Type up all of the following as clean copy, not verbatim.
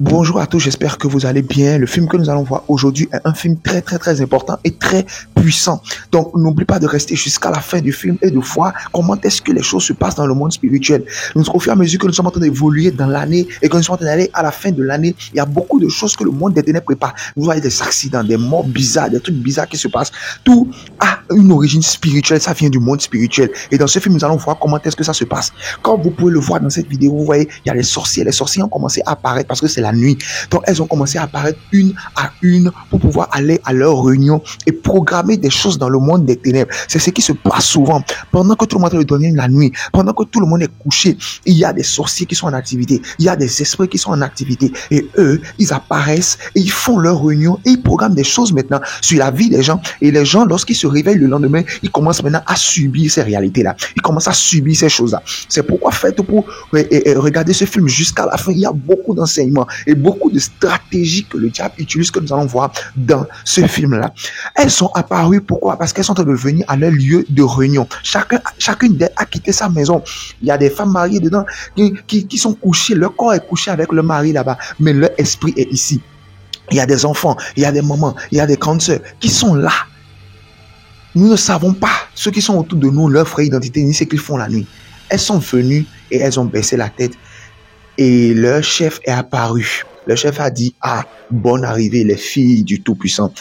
Bonjour à tous, j'espère que vous allez bien. Le film que nous allons voir aujourd'hui est un film très important et très puissant. Donc n'oublie pas de rester jusqu'à la fin du film et de voir comment est-ce que les choses se passent dans le monde spirituel. Au fur et à mesure que nous sommes en train d'évoluer dans l'année et que nous sommes en train d'aller à la fin de l'année, il y a beaucoup de choses que le monde des ténèbres prépare. Vous voyez des accidents, des morts bizarres, des trucs bizarres qui se passent. Tout a une origine spirituelle, ça vient du monde spirituel. Et dans ce film, nous allons voir comment est-ce que ça se passe. Comme vous pouvez le voir dans cette vidéo, vous voyez, il y a les sorciers. Les sorciers ont commencé à apparaître parce que c'est la nuit. Donc, elles ont commencé à apparaître une à une pour pouvoir aller à leur réunion et programmer des choses dans le monde des ténèbres. C'est ce qui se passe souvent. Pendant que tout le monde est dormir la nuit, pendant que tout le monde est couché, il y a des sorciers qui sont en activité. Il y a des esprits qui sont en activité. Et eux, ils apparaissent et ils font leur réunion et ils programment des choses maintenant sur la vie des gens. Et les gens, lorsqu'ils se réveillent le lendemain, ils commencent maintenant à subir ces réalités-là. Ils commencent à subir ces choses-là. C'est pourquoi faites pour regarder ce film jusqu'à la fin. Il y a beaucoup d'enseignements et beaucoup de stratégies que le diable utilise, que nous allons voir dans ce film-là. Elles sont apparues, pourquoi? Parce qu'elles sont en train de venir à leur lieu de réunion. Chacune d'elles a quitté sa maison. Il y a des femmes mariées dedans qui sont couchées, leur corps est couché avec le mari là-bas, mais leur esprit est ici. Il y a des enfants, il y a des mamans, il y a des grandes sœurs qui sont là. Nous ne savons pas, ceux qui sont autour de nous, leur vraie identité, ni ce qu'ils font la nuit. Elles sont venues et elles ont baissé la tête. Et leur chef est apparu. Le chef a dit: ah, bonne arrivée les filles du Tout-Puissant.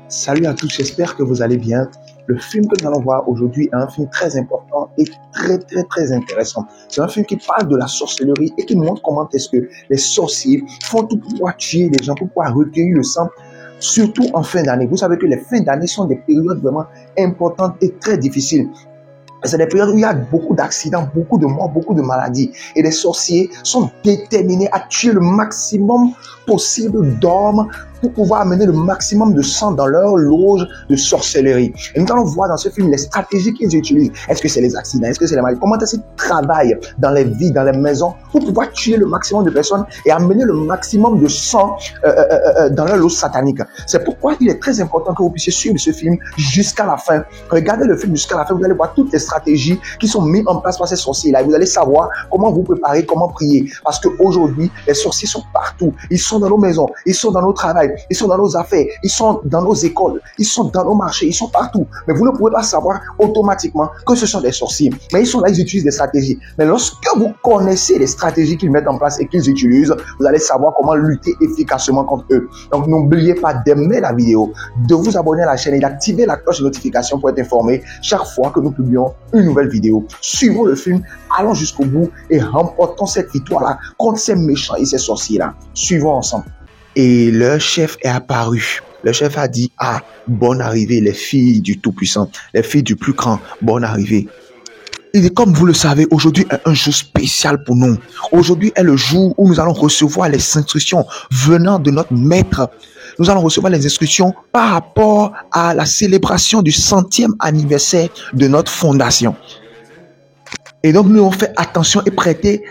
Salut à tous, j'espère que vous allez bien. Le film que nous allons voir aujourd'hui est un film très important et très intéressant. C'est un film qui parle de la sorcellerie et qui montre comment est-ce que les sorciers font tout pour pouvoir tuer les gens, pour pouvoir recueillir le sang, surtout en fin d'année. Vous savez que les fins d'année sont des périodes vraiment importantes et très difficiles. C'est des périodes où il y a beaucoup d'accidents, beaucoup de morts, beaucoup de maladies. Et les sorciers sont déterminés à tuer le maximum possible d'hommes pour pouvoir amener le maximum de sang dans leur loge de sorcellerie. Et nous allons voir dans ce film les stratégies qu'ils utilisent. Est-ce que c'est les accidents? Est-ce que c'est les maladies? Comment est-ce qu'ils travaillent dans les vies, dans les maisons pour pouvoir tuer le maximum de personnes et amener le maximum de sang dans leur loge satanique? C'est pourquoi il est très important que vous puissiez suivre ce film jusqu'à la fin. Regardez le film jusqu'à la fin, vous allez voir toutes les stratégies qui sont mises en place par ces sorciers-là. Et vous allez savoir comment vous préparer, comment prier. Parce qu'aujourd'hui, les sorciers sont partout. Ils sont dans nos maisons, ils sont dans nos travails, ils sont dans nos affaires, ils sont dans nos écoles, ils sont dans nos marchés, ils sont partout. Mais vous ne pouvez pas savoir automatiquement que ce sont des sorciers. Mais ils sont là, ils utilisent des stratégies. Mais lorsque vous connaissez les stratégies qu'ils mettent en place et qu'ils utilisent, vous allez savoir comment lutter efficacement contre eux. Donc n'oubliez pas d'aimer la vidéo, de vous abonner à la chaîne et d'activer la cloche de notification pour être informé chaque fois que nous publions une nouvelle vidéo. Suivons le film, allons jusqu'au bout et remportons cette victoire-là contre ces méchants et ces sorciers-là. Suivons ensemble. Et leur chef est apparu. Le chef a dit: ah, bonne arrivée les filles du Tout-Puissant, les filles du plus grand, bonne arrivée. Et comme vous le savez, aujourd'hui est un jour spécial pour nous. Aujourd'hui est le jour où nous allons recevoir les instructions venant de notre maître. Nous allons recevoir les instructions par rapport à la célébration du 100e anniversaire de notre fondation. Et donc, nous avons fait attention et prêter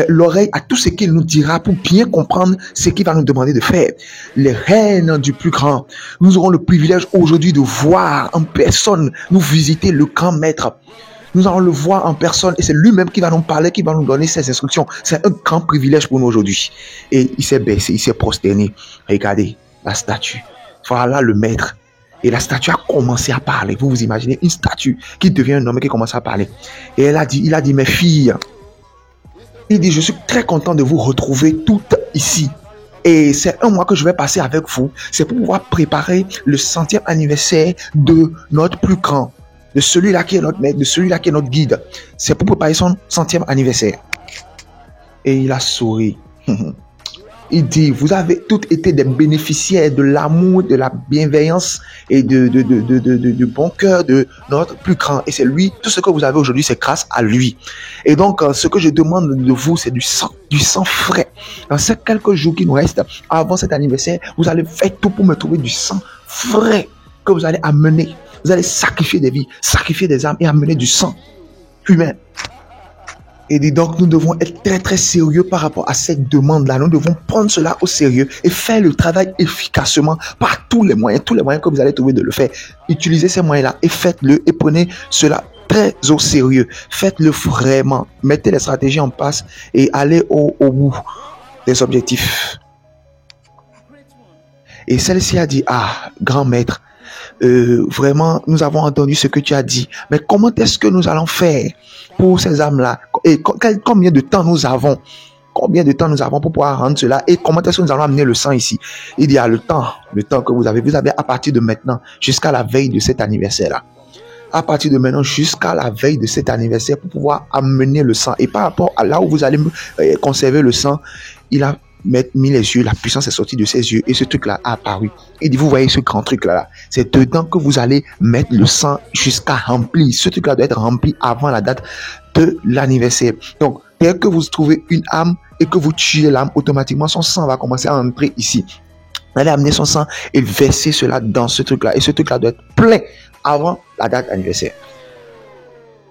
l'oreille à tout ce qu'il nous dira pour bien comprendre ce qu'il va nous demander de faire. Les reines du plus grand, nous aurons le privilège aujourd'hui de voir en personne, nous visiter le grand maître. Nous allons le voir en personne et c'est lui-même qui va nous parler, qui va nous donner ses instructions. C'est un grand privilège pour nous aujourd'hui. Et il s'est baissé, il s'est prosterné. Regardez la statue. Voilà le maître. Et la statue a commencé à parler. Vous vous imaginez une statue qui devient un homme et qui commence à parler. Et il a dit, mes filles, il dit, je suis très content de vous retrouver toutes ici. Et c'est un mois que je vais passer avec vous. C'est pour pouvoir préparer le 100e anniversaire de notre plus grand. De celui-là qui est notre maître, de celui-là qui est notre guide. C'est pour préparer son 100e anniversaire. Et il a souri. Il dit, vous avez toutes été des bénéficiaires de l'amour, de la bienveillance et de bon cœur de notre plus grand. Et c'est lui, tout ce que vous avez aujourd'hui, c'est grâce à lui. Et donc, ce que je demande de vous, c'est du sang frais. Dans ces quelques jours qui nous restent avant cet anniversaire, vous allez faire tout pour me trouver du sang frais que vous allez amener. Vous allez sacrifier des vies, sacrifier des âmes et amener du sang humain. Et donc, nous devons être très sérieux par rapport à cette demande-là. Nous devons prendre cela au sérieux et faire le travail efficacement par tous les moyens que vous allez trouver de le faire. Utilisez ces moyens-là et faites-le et prenez cela très au sérieux. Faites-le vraiment. Mettez les stratégies en place et allez au bout des objectifs. Et celle-ci a dit, ah, grand maître, vraiment, nous avons entendu ce que tu as dit, mais comment est-ce que nous allons faire pour ces âmes-là? Et combien de temps nous avons? Combien de temps nous avons pour pouvoir rendre cela? Et comment est-ce que nous allons amener le sang ici? Il dit, le temps que vous avez à partir de maintenant jusqu'à la veille de cet anniversaire-là. À partir de maintenant jusqu'à la veille de cet anniversaire pour pouvoir amener le sang. Et par rapport à là où vous allez conserver le sang, il a mis les yeux, la puissance est sortie de ses yeux et ce truc-là a apparu. Il dit, vous voyez ce grand truc-là, c'est dedans que vous allez mettre le sang jusqu'à remplir. Ce truc-là doit être rempli avant la date de l'anniversaire. Donc, dès que vous trouvez une âme et que vous tuez l'âme, automatiquement son sang va commencer à entrer ici. Vous allez amener son sang et verser cela dans ce truc-là. Et ce truc-là doit être plein avant la date anniversaire.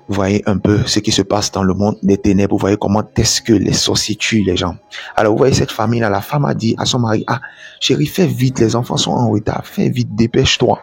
Vous voyez un peu ce qui se passe dans le monde des ténèbres. Vous voyez comment est-ce que les sorciers tuent les gens. Alors, vous voyez cette famille-là. La femme a dit à son mari, ah, chérie, fais vite, les enfants sont en retard. Fais vite, dépêche-toi.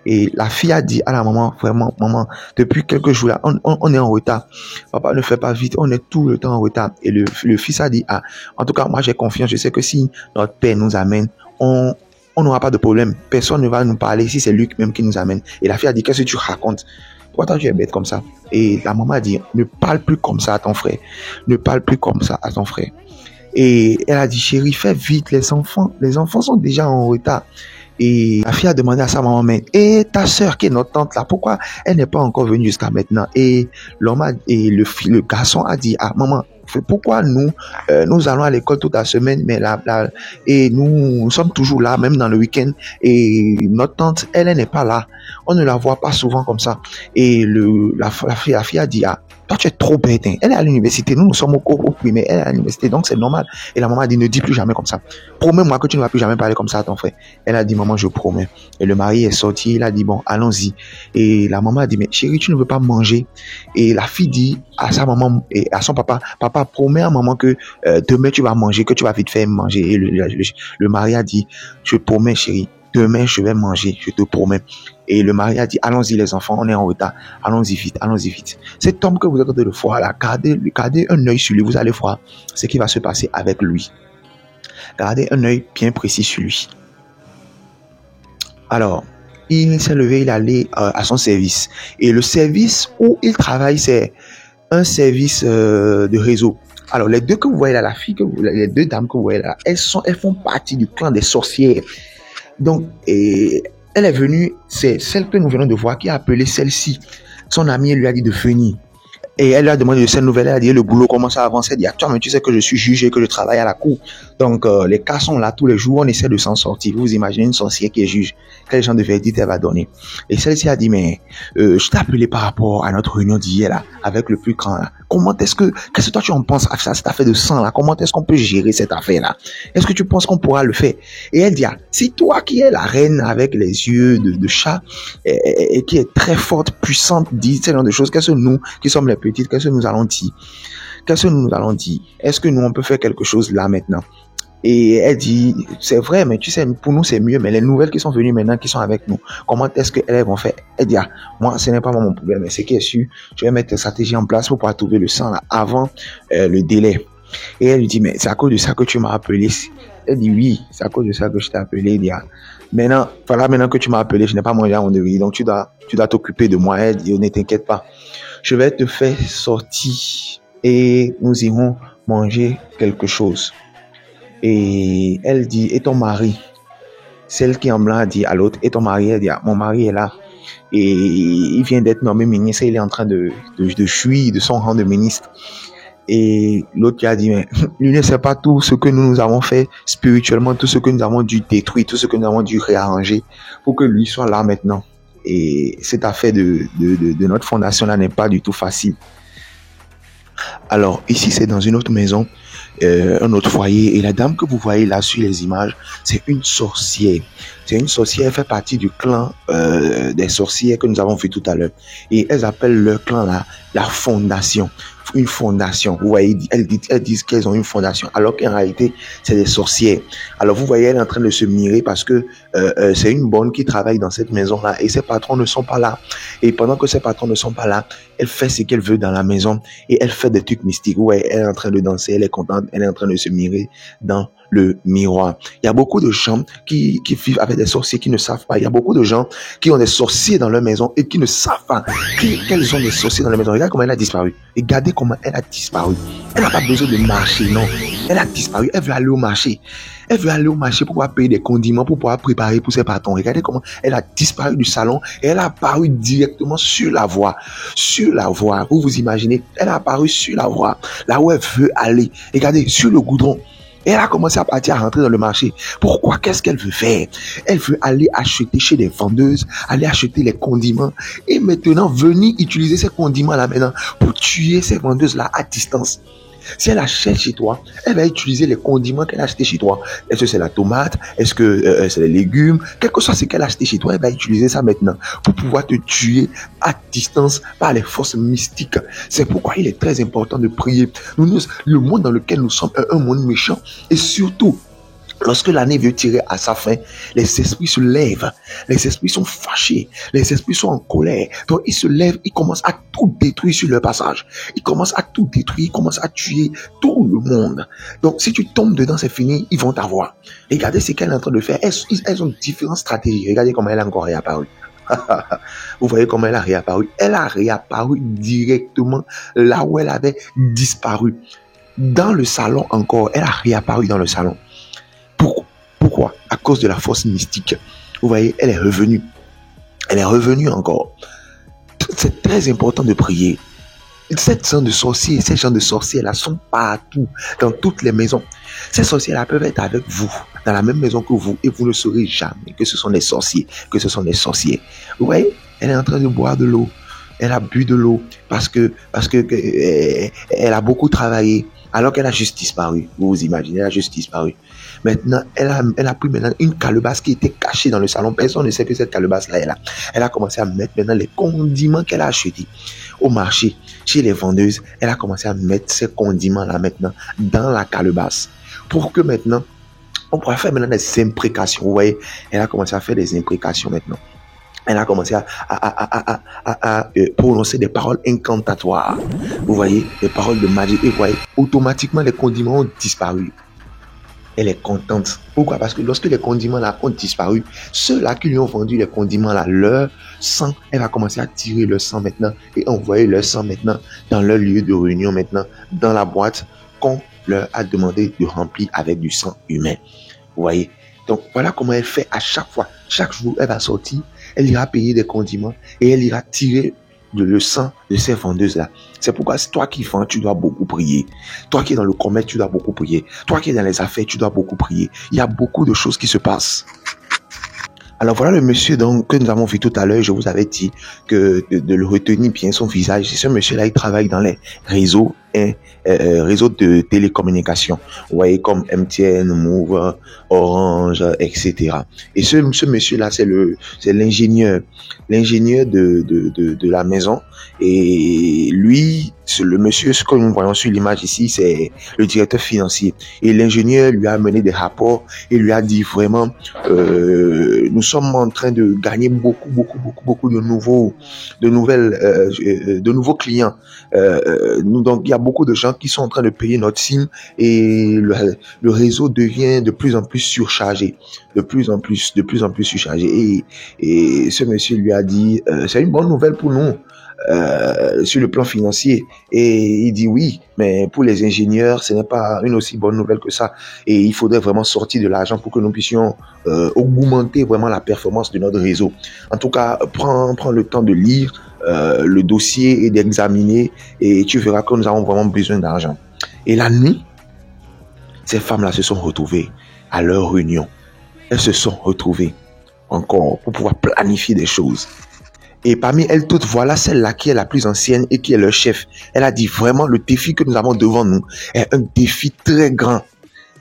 Et la fille a dit à la maman, vraiment, maman, depuis quelques jours là, on est en retard. Papa, ne fais pas vite, on est tout le temps en retard. Et le fils a dit, ah, en tout cas, moi j'ai confiance, je sais que si notre père nous amène, on n'aura pas de problème. Personne ne va nous parler si c'est Luc même qui nous amène. Et la fille a dit, qu'est-ce que tu racontes? Pourquoi tu es bête comme ça? Et la maman a dit, ne parle plus comme ça à ton frère. Ne parle plus comme ça à ton frère. Et elle a dit, chérie, fais vite, les enfants sont déjà en retard. Et la fille a demandé à sa maman, mais et ta sœur qui est notre tante là, pourquoi elle n'est pas encore venue jusqu'à maintenant? Et le garçon a dit, ah maman, pourquoi nous allons à l'école toute la semaine, mais et nous sommes toujours là, même dans le week-end, et notre tante, elle n'est pas là. On ne la voit pas souvent comme ça. Et la fille a dit, ah, toi tu es trop bête, hein. Elle est à l'université, nous sommes au primaire, elle est à l'université, donc c'est normal. Et la maman a dit, ne dis plus jamais comme ça. Promets-moi que tu ne vas plus jamais parler comme ça à ton frère. Elle a dit, maman, je promets. Et le mari est sorti, il a dit, bon, allons-y. Et la maman a dit, mais chérie, tu ne veux pas manger? Et la fille dit à sa maman et à son papa, papa, promets à maman que demain tu vas manger, que tu vas vite faire manger. Et le mari a dit, je promets, chérie, demain je vais manger, je te promets. Et le mari a dit, allons-y les enfants, on est en retard, allons-y vite, allons-y vite. Cet homme que vous êtes en train de voir là, gardez un œil sur lui, vous allez voir ce qui va se passer avec lui. Gardez un œil bien précis sur lui. Alors, il s'est levé, il allait à son service. Et le service où il travaille, c'est un service de réseau. Alors, les deux que vous voyez là, les deux dames que vous voyez là, elles font partie du clan des sorcières. Donc, elle est venue, c'est celle que nous venons de voir qui a appelé celle-ci. Son amie lui a dit de venir. Et elle lui a demandé de cette nouvelle, elle a dit le boulot commence à avancer. Elle dit, toi, mais tu sais que je suis juge et que je travaille à la cour. Donc, les cas sont là tous les jours, on essaie de s'en sortir. Vous imaginez une sorcière qui est juge. Quel genre de verdict elle va donner? Et celle-ci a dit, mais je t'ai appelé par rapport à notre réunion d'hier là, avec le plus grand là. Qu'est-ce que toi tu en penses à cette affaire de sang là? Comment est-ce qu'on peut gérer cette affaire là? Est-ce que tu penses qu'on pourra le faire? Et elle dit, ah, si toi qui es la reine avec les yeux de chat et qui est très forte, puissante, dit ce genre de choses, qu'est-ce que nous qui sommes les petites, qu'est-ce que nous allons dire? Qu'est-ce que nous allons dire? Est-ce que nous on peut faire quelque chose là maintenant? Et elle dit, c'est vrai, mais tu sais, pour nous c'est mieux, mais les nouvelles qui sont venues maintenant, qui sont avec nous, comment est-ce qu'elles vont faire? Elle dit, ah, moi ce n'est pas mon problème, mais ce qui est sûr, je vais mettre une stratégie en place pour pouvoir trouver le sang là avant le délai. Et elle lui dit, mais c'est à cause de ça que tu m'as appelé? Elle dit, oui, c'est à cause de ça que je t'ai appelé. Elle dit, ah, maintenant que tu m'as appelé, je n'ai pas mangé à mon devis, donc tu dois t'occuper de moi. Elle dit, oh, ne t'inquiète pas, je vais te faire sortir et nous irons manger quelque chose. Et elle dit, et ton mari? Celle qui en blanc a dit à l'autre, et ton mari? Elle dit, ah, mon mari est là. Et il vient d'être nommé ministre, il est en train de jouir de son rang de ministre. Et l'autre qui a dit, mais lui ne sait pas tout ce que nous avons fait spirituellement, tout ce que nous avons dû détruire, tout ce que nous avons dû réarranger pour que lui soit là maintenant. Et cette affaire de notre fondation là n'est pas du tout facile. Alors ici c'est dans une autre maison, un autre foyer, et la dame que vous voyez là sur les images, c'est une sorcière. C'est une sorcière, elle fait partie du clan des sorcières que nous avons vu tout à l'heure. Et elles appellent leur clan là la fondation. Une fondation. Vous voyez, elles disent qu'elles ont une fondation, alors qu'en réalité, c'est des sorcières. Alors vous voyez, elle est en train de se mirer parce que c'est une bonne qui travaille dans cette maison-là et ses patrons ne sont pas là. Et pendant que ses patrons ne sont pas là, elle fait ce qu'elle veut dans la maison et elle fait des trucs mystiques. Ouais, elle est en train de danser, elle est contente, elle est en train de se mirer dans le miroir. Il y a beaucoup de gens qui vivent avec des sorciers qui ne savent pas. Il y a beaucoup de gens qui ont des sorciers dans leur maison et qui ne savent pas qu'elles ont des sorciers dans leur maison. Regardez comment elle a disparu. Regardez comment elle a disparu. Elle n'a pas besoin de marcher, non. Elle a disparu. Elle veut aller au marché. Elle veut aller au marché pour pouvoir payer des condiments, pour pouvoir préparer pour ses patrons. Regardez comment elle a disparu du salon et elle a apparu directement sur la voie. Sur la voie. Vous imaginez, elle a apparu sur la voie. Là où elle veut aller. Regardez, sur le goudron. Et elle a commencé à partir, à rentrer dans le marché. Pourquoi? Qu'est-ce qu'elle veut faire? Elle veut aller acheter chez les vendeuses, aller acheter les condiments et maintenant venir utiliser ces condiments-là maintenant pour tuer ces vendeuses-là à distance. Si elle achète chez toi, elle va utiliser les condiments qu'elle a achetés chez toi. Est-ce que c'est la tomate? Est-ce que c'est les légumes? Quel que soit ce qu'elle a acheté chez toi, elle va utiliser ça maintenant pour pouvoir te tuer à distance par les forces mystiques. C'est pourquoi il est très important de prier. Le monde dans lequel nous sommes est un monde méchant et surtout, lorsque l'année veut tirer à sa fin, les esprits se lèvent, les esprits sont fâchés, les esprits sont en colère. Donc ils se lèvent, ils commencent à tout détruire sur leur passage. Ils commencent à tout détruire, ils commencent à tuer tout le monde. Donc si tu tombes dedans, c'est fini, ils vont t'avoir. Regardez ce qu'elle est en train de faire. Elles ont différentes stratégies. Regardez comment elle a encore réapparu. Vous voyez comment elle a réapparu. Elle a réapparu directement là où elle avait disparu. Dans le salon encore, elle a réapparu dans le salon. Pourquoi? À cause de la force mystique. Vous voyez, elle est revenue. Elle est revenue encore. C'est très important de prier. Ces gens de sorciers-là sont partout, dans toutes les maisons. Ces sorciers-là peuvent être avec vous, dans la même maison que vous, et vous ne saurez jamais que ce sont des sorciers, que ce sont des sorciers. Vous voyez, elle est en train de boire de l'eau. Elle a bu de l'eau parce que elle a beaucoup travaillé. Alors qu'elle a juste disparu. Vous vous imaginez, elle a juste disparu. Maintenant, elle a pris maintenant une calebasse qui était cachée dans le salon. Personne ne sait que cette calebasse-là est là. Elle a commencé à mettre maintenant les condiments qu'elle a achetés au marché, chez les vendeuses. Elle a commencé à mettre ces condiments-là maintenant dans la calebasse. Pour que maintenant, on pourra faire maintenant des imprécations. Vous voyez, elle a commencé à faire des imprécations maintenant. Elle a commencé à prononcer des paroles incantatoires. Vous voyez, des paroles de magie. Et vous voyez, automatiquement, les condiments ont disparu. Elle est contente. Pourquoi? Parce que lorsque les condiments là ont disparu, ceux-là qui lui ont vendu les condiments là, leur sang, elle va commencer à tirer le sang maintenant et envoyer leur sang maintenant dans leur lieu de réunion maintenant, dans la boîte qu'on leur a demandé de remplir avec du sang humain. Vous voyez? Donc voilà comment elle fait à chaque fois. Chaque jour, elle va sortir, elle ira payer des condiments et elle ira tirer le sang de ces vendeuses-là. C'est pourquoi toi qui vends, tu dois beaucoup prier. Toi qui es dans le commerce, tu dois beaucoup prier. Toi qui es dans les affaires, tu dois beaucoup prier. Il y a beaucoup de choses qui se passent. Alors voilà le monsieur donc que nous avons vu tout à l'heure. Je vous avais dit que de le retenir bien son visage. Ce monsieur-là, il travaille dans les réseaux réseaux de télécommunications. Vous voyez comme MTN, Move, Orange, etc. Et ce monsieur-là, c'est l'ingénieur de la maison. Et lui, le monsieur, ce que nous voyons sur l'image ici, c'est le directeur financier. Et l'ingénieur lui a mené des rapports et lui a dit vraiment, nous sommes en train de gagner beaucoup de nouveaux clients. Donc il y a beaucoup de gens qui sont en train de payer notre SIM et le réseau devient de plus en plus surchargé, de plus en plus surchargé. Et ce monsieur lui a dit, c'est une bonne nouvelle pour nous. Sur le plan financier, et il dit oui, mais pour les ingénieurs ce n'est pas une aussi bonne nouvelle que ça, et il faudrait vraiment sortir de l'argent pour que nous puissions augmenter vraiment la performance de notre réseau. En tout cas, prends le temps de lire le dossier et d'examiner, et tu verras que nous avons vraiment besoin d'argent. Et la nuit, ces femmes-là se sont retrouvées à leur réunion. Elles se sont retrouvées encore pour pouvoir planifier des choses. Et parmi elles toutes, voilà celle-là qui est la plus ancienne et qui est leur chef. Elle a dit vraiment, le défi que nous avons devant nous est un défi très grand.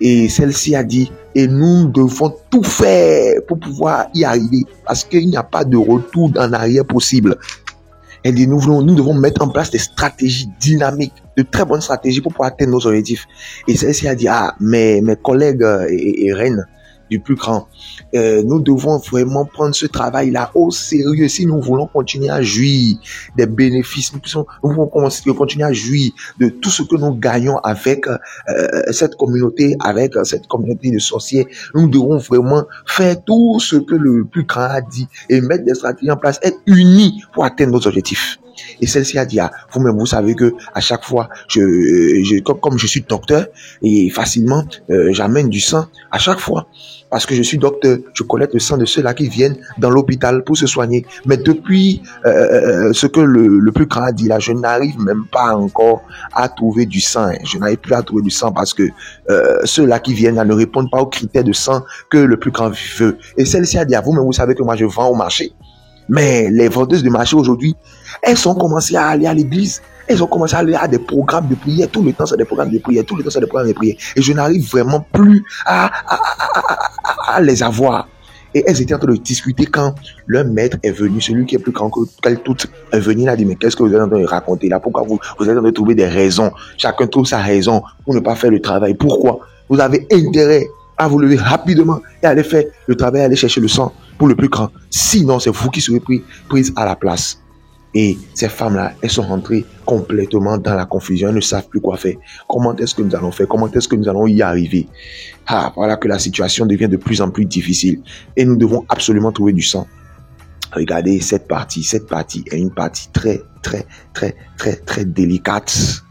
Et celle-ci a dit, et nous devons tout faire pour pouvoir y arriver, parce qu'il n'y a pas de retour en arrière possible. Elle dit, nous devons mettre en place des stratégies dynamiques, de très bonnes stratégies pour pouvoir atteindre nos objectifs. Et celle-ci a dit, mes collègues et reines du plus grand, nous devons vraiment prendre ce travail-là au sérieux si nous voulons continuer à jouir des bénéfices, nous voulons continuer à jouir de tout ce que nous gagnons avec cette communauté de sorciers. Nous devons vraiment faire tout ce que le plus grand a dit et mettre des stratégies en place, être unis pour atteindre nos objectifs. Et celle-ci a dit, vous-même, vous savez que à chaque fois, comme je suis docteur, et facilement, j'amène du sang à chaque fois. Parce que je suis docteur, je collecte le sang de ceux-là qui viennent dans l'hôpital pour se soigner. Mais depuis ce que le plus grand a dit là, je n'arrive même pas encore à trouver du sang. Je n'arrive plus à trouver du sang parce que ceux-là qui viennent là ne répondent pas aux critères de sang que le plus grand veut. Et celle-ci a dit, vous-même, vous savez que moi, je vends au marché. Mais les vendeuses de marché aujourd'hui, elles ont commencé à aller à l'église. Elles ont commencé à aller à des programmes de prière. Tout le temps, c'est des programmes de prière. Tout le temps, c'est des programmes de prière. Et je n'arrive vraiment plus à les avoir. Et elles étaient en train de discuter quand leur maître est venu, celui qui est plus grand qu'elles toutes est venu. Il a dit, mais qu'est-ce que vous êtes en train de raconter là? Pourquoi vous êtes en train de trouver des raisons? Chacun trouve sa raison pour ne pas faire le travail. Pourquoi? Vous avez intérêt à vous lever rapidement et aller faire le travail, aller chercher le sang pour le plus grand. Sinon, c'est vous qui serez prise à la place. Et ces femmes-là, elles sont rentrées complètement dans la confusion. Elles ne savent plus quoi faire. Comment est-ce que nous allons faire? Comment est-ce que nous allons y arriver? Voilà que la situation devient de plus en plus difficile. Et nous devons absolument trouver du sang. Regardez cette partie. Cette partie est une partie très, très, très, très, très délicate.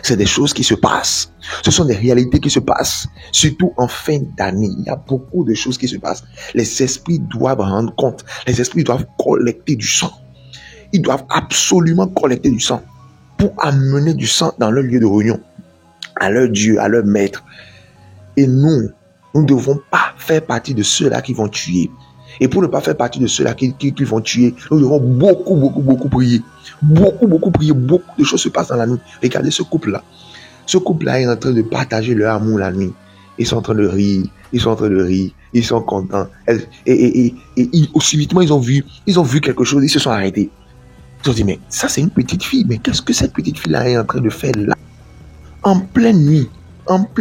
C'est des choses qui se passent. Ce sont des réalités qui se passent. Surtout en fin d'année. Il y a beaucoup de choses qui se passent. Les esprits doivent rendre compte. Les esprits doivent collecter du sang. Ils doivent absolument collecter du sang pour amener du sang dans leur lieu de réunion, à leur Dieu, à leur maître. Et nous ne devons pas faire partie de ceux-là qui vont tuer. Et pour ne pas faire partie de ceux-là qui vont tuer, nous devons beaucoup prier. Beaucoup prier. Beaucoup de choses se passent dans la nuit. Regardez ce couple-là. Ce couple-là est en train de partager leur amour la nuit. Ils sont en train de rire. Ils sont contents. Et subitement, ils ont vu quelque chose. Ils se sont arrêtés. Ils ont dit, mais ça c'est une petite fille. Mais qu'est-ce que cette petite fille-là est en train de faire là? En pleine nuit,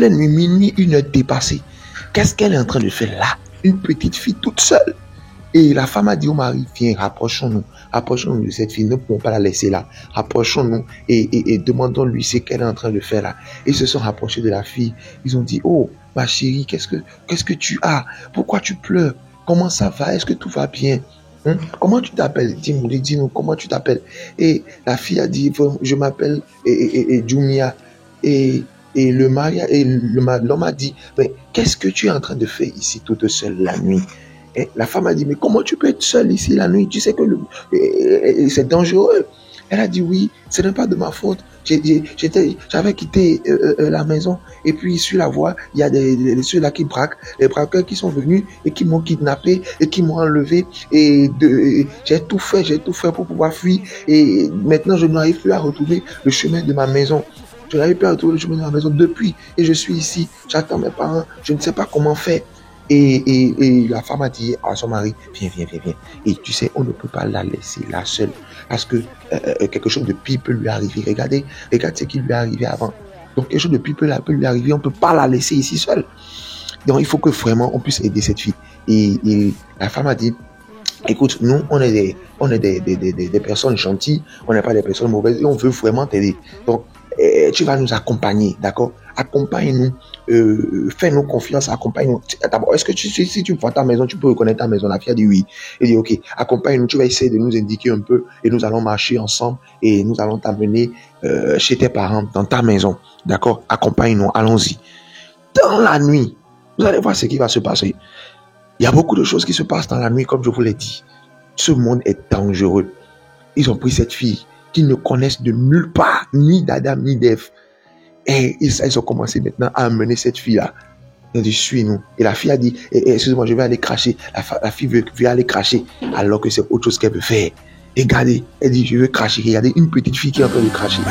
minuit, 1 heure dépassée. Qu'est-ce qu'elle est en train de faire là? Une petite fille toute seule. Et la femme a dit au mari, viens, rapprochons-nous de cette fille, ne pouvons pas la laisser là. Rapprochons-nous et demandons-lui ce qu'elle est en train de faire là. Ils se sont rapprochés de la fille. Ils ont dit, oh, ma chérie, qu'est-ce que tu as? Pourquoi tu pleures? Comment ça va? Est-ce que tout va bien? Comment tu t'appelles? Dis-nous, comment tu t'appelles? Et la fille a dit, je m'appelle Jumia. Et l'homme a dit, mais qu'est-ce que tu es en train de faire ici toute seule la nuit? Et la femme a dit, mais comment tu peux être seule ici la nuit? Tu sais que c'est dangereux. Elle a dit, oui, ce n'est pas de ma faute. J'avais quitté la maison et puis sur la voie, il y a ceux-là qui braquent, les braqueurs qui sont venus et qui m'ont kidnappé et qui m'ont enlevé et j'ai tout fait pour pouvoir fuir et maintenant je n'arrive plus à retrouver le chemin de ma maison. Je n'arrive plus à retrouver le chemin de ma maison depuis et je suis ici, j'attends mes parents, je ne sais pas comment faire. Et la femme a dit à son mari, viens. Et tu sais, on ne peut pas la laisser là seule. Parce que quelque chose de pire peut lui arriver. Regarde ce qui lui est arrivé avant. Donc quelque chose de pire peut lui arriver. On ne peut pas la laisser ici seule. Donc il faut que vraiment on puisse aider cette fille. Et la femme a dit, écoute, nous, on est des personnes gentilles. On n'est pas des personnes mauvaises. Et on veut vraiment t'aider. Donc, tu vas nous accompagner, d'accord? Accompagne-nous, fais-nous confiance, accompagne-nous. D'abord, est-ce que si tu vois ta maison, tu peux reconnaître ta maison? La fille a dit oui. Elle dit ok, accompagne-nous, tu vas essayer de nous indiquer un peu et nous allons marcher ensemble et nous allons t'amener chez tes parents, dans ta maison, d'accord? Accompagne-nous, allons-y. Dans la nuit, vous allez voir ce qui va se passer. Il y a beaucoup de choses qui se passent dans la nuit, comme je vous l'ai dit. Ce monde est dangereux. Ils ont pris cette fille qu'ils ne connaissent de nulle part, ni d'Adam, ni d'Ève. Et ils ont commencé maintenant à amener cette fille-là. Ils ont dit, suis-nous. Et la fille a dit, excusez-moi, je vais aller cracher. La fille veut aller cracher, alors que c'est autre chose qu'elle veut faire. Et regardez, elle dit, je veux cracher. Regardez, une petite fille qui est en train de cracher.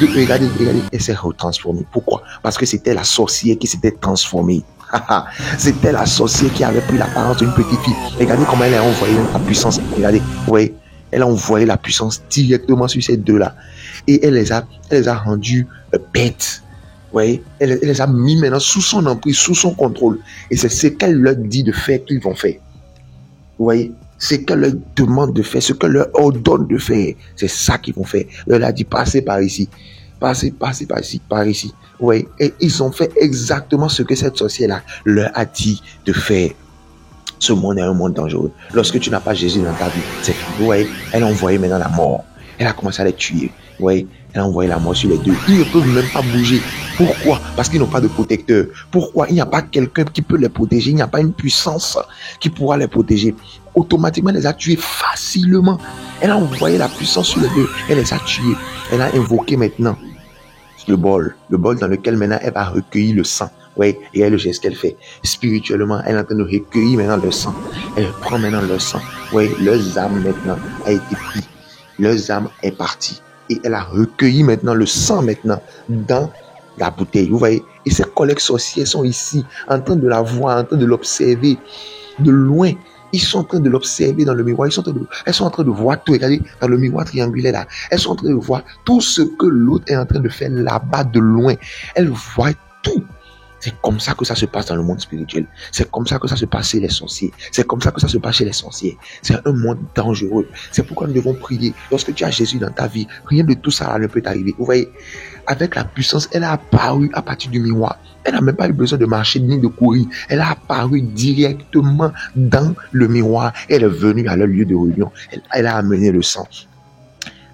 Regardez, elle s'est retransformée. Pourquoi? Parce que c'était la sorcière qui s'était transformée. C'était la sorcière qui avait pris l'apparence d'une petite fille. Regardez comment elle a envoyé la puissance. Regardez, vous voyez, elle a envoyé la puissance directement sur ces deux-là. Et elle les a rendus bêtes. Vous voyez, elle les a mis maintenant sous son emprise, sous son contrôle. Et c'est ce qu'elle leur dit de faire qu'ils vont faire. Vous voyez, c'est qu'elle leur demande de faire, ce qu'elle leur ordonne de faire, c'est ça qu'ils vont faire. Elle a dit, passez par ici, passez par ici, par ici. Vous voyez, et ils ont fait exactement ce que cette sorcière-là leur a dit de faire. Ce monde est un monde dangereux. Lorsque tu n'as pas Jésus dans ta vie, c'est fini. Vous voyez, elle a envoyé maintenant la mort. Elle a commencé à les tuer. Vous voyez, elle a envoyé la mort sur les deux. Ils ne peuvent même pas bouger. Pourquoi? Parce qu'ils n'ont pas de protecteur. Pourquoi? Il n'y a pas quelqu'un qui peut les protéger. Il n'y a pas une puissance qui pourra les protéger. Automatiquement, elle les a tués facilement. Elle a envoyé la puissance sur les deux. Elle les a tués. Elle a invoqué maintenant le bol dans lequel maintenant elle va recueillir le sang. Oui, et elle, le geste qu'elle fait spirituellement, elle est en train de recueillir maintenant le sang. Elle prend maintenant le sang. Oui, leurs âmes maintenant a été pris. Leurs âmes est partie. Et elle a recueilli maintenant le sang maintenant dans la bouteille. Vous voyez, et ces collègues sorciers sont ici, en train de la voir, en train de l'observer de loin. Ils sont en train de l'observer dans le miroir. Elles sont en train de voir tout. Regardez, dans le miroir triangulaire là. Elles sont en train de voir tout ce que l'autre est en train de faire là-bas de loin. Elles voient tout. C'est comme ça que ça se passe dans le monde spirituel. C'est comme ça que ça se passe chez les sorciers. C'est comme ça que ça se passe chez les sorciers. C'est un monde dangereux. C'est pourquoi nous devons prier. Lorsque tu as Jésus dans ta vie, rien de tout ça ne peut t'arriver. Vous voyez, avec la puissance, elle a apparu à partir du miroir. Elle n'a même pas eu besoin de marcher ni de courir. Elle a apparu directement dans le miroir. Elle est venue à leur lieu de réunion. Elle a amené le sang.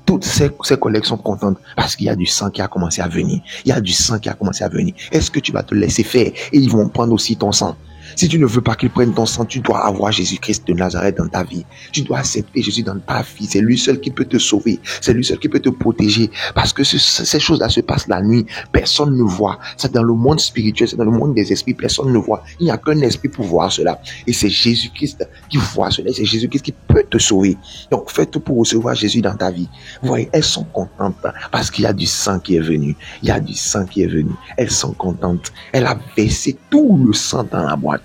Toutes ces collègues sont contentes parce qu'il y a du sang qui a commencé à venir. Il y a du sang qui a commencé à venir. Est-ce que tu vas te laisser faire et ils vont prendre aussi ton sang? Si tu ne veux pas qu'ils prennent ton sang, tu dois avoir Jésus-Christ de Nazareth dans ta vie. Tu dois accepter Jésus dans ta vie. C'est lui seul qui peut te sauver. C'est lui seul qui peut te protéger. Parce que ces choses-là se passent la nuit. Personne ne voit. C'est dans le monde spirituel, c'est dans le monde des esprits. Personne ne voit. Il n'y a qu'un esprit pour voir cela. Et c'est Jésus-Christ qui voit cela. C'est Jésus-Christ qui peut te sauver. Donc fais tout pour recevoir Jésus dans ta vie. Vous voyez, elles sont contentes parce qu'il y a du sang qui est venu. Il y a du sang qui est venu. Elles sont contentes. Elle a versé tout le sang dans la boîte.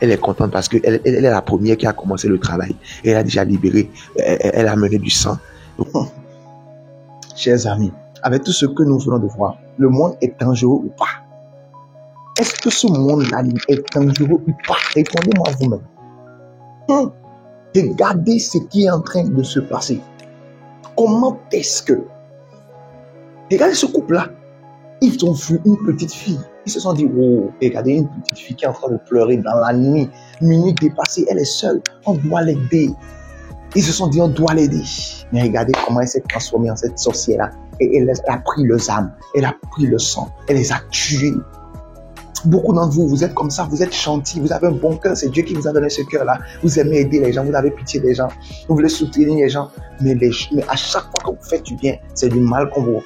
Elle est contente parce qu'elle est la première qui a commencé le travail. Elle a déjà libéré, elle a mené du sang. Chers amis, avec tout ce que nous venons de voir, le monde est dangereux ou pas? Est-ce que ce monde-là est dangereux ou pas? Répondez-moi vous-même. Regardez ce qui est en train de se passer. Comment est-ce que... Regardez ce couple-là. Ils ont vu une petite fille. Ils se sont dit, oh, regardez une petite fille qui est en train de pleurer dans la nuit. Minuit dépassée, elle est seule. On doit l'aider. Ils se sont dit, on doit l'aider. Mais regardez comment elle s'est transformée en cette sorcière-là. Et elle a pris leurs âmes. Elle a pris le sang. Elle les a tués. Beaucoup d'entre vous, vous êtes comme ça, vous êtes gentils, vous avez un bon cœur, c'est Dieu qui vous a donné ce cœur-là. Vous aimez aider les gens, vous avez pitié des gens, vous voulez soutenir les gens, mais à chaque fois que vous faites du bien, c'est du mal qu'on vous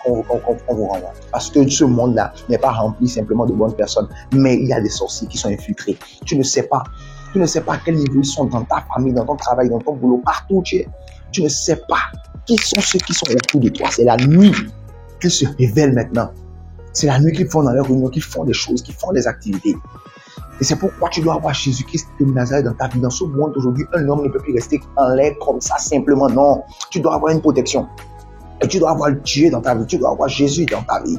renvoie. Parce que ce monde-là n'est pas rempli simplement de bonnes personnes, mais il y a des sorciers qui sont infiltrés. Tu ne sais pas à quel niveau ils sont dans ta famille, dans ton travail, dans ton boulot, partout où tu es. Tu ne sais pas qui sont ceux qui sont autour de toi. C'est la nuit qu'ils se révèlent maintenant. C'est la nuit qu'ils font dans leur réunion, qu'ils font des choses, qu'ils font des activités. Et c'est pourquoi tu dois avoir Jésus-Christ de Nazareth dans ta vie. Dans ce monde aujourd'hui, un homme ne peut plus rester en l'air comme ça simplement. Non, tu dois avoir une protection. Et tu dois avoir Dieu dans ta vie. Tu dois avoir Jésus dans ta vie.